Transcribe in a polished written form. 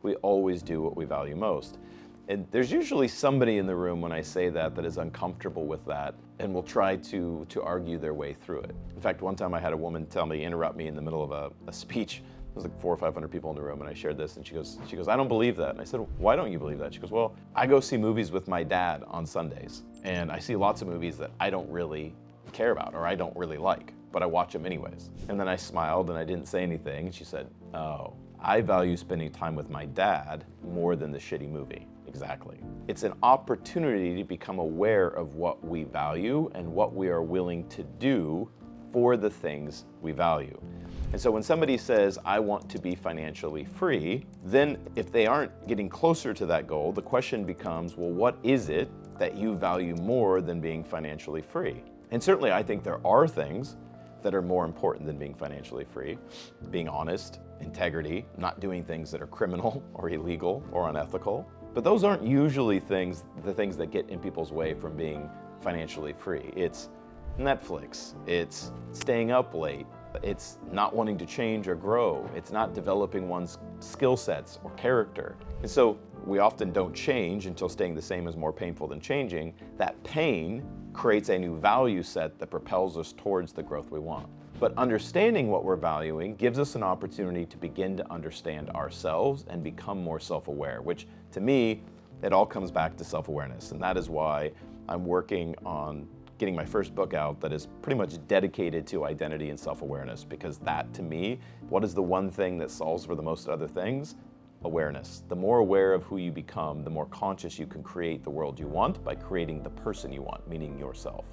We always do what we value most. And there's usually somebody in the room when I say that is uncomfortable with that and will try to argue their way through it. In fact, one time I had a woman interrupt me in the middle of a speech. There was like 400 or 500 people in the room, and I shared this, and she goes, I don't believe that. And I said, why don't you believe that? She goes, well, I go see movies with my dad on Sundays, and I see lots of movies that I don't really care about or I don't really like, but I watch them anyways. And then I smiled and I didn't say anything, and she said, oh, I value spending time with my dad more than the shitty movie. Exactly. It's an opportunity to become aware of what we value and what we are willing to do for the things we value. And so when somebody says, I want to be financially free, then if they aren't getting closer to that goal, the question becomes, well, what is it that you value more than being financially free? And certainly I think there are things that are more important than being financially free. Being honest, integrity, not doing things that are criminal or illegal or unethical. But those aren't usually the things that get in people's way from being financially free. It's Netflix, it's staying up late, it's not wanting to change or grow, it's not developing one's skill sets or character. And so we often don't change until staying the same is more painful than changing. That pain creates a new value set that propels us towards the growth we want. But understanding what we're valuing gives us an opportunity to begin to understand ourselves and become more self-aware, which to me, it all comes back to self-awareness. And that is why I'm working on getting my first book out that is pretty much dedicated to identity and self-awareness, because that, to me, what is the one thing that solves for the most other things? Awareness. The more aware of who you become, the more conscious you can create the world you want by creating the person you want, meaning yourself.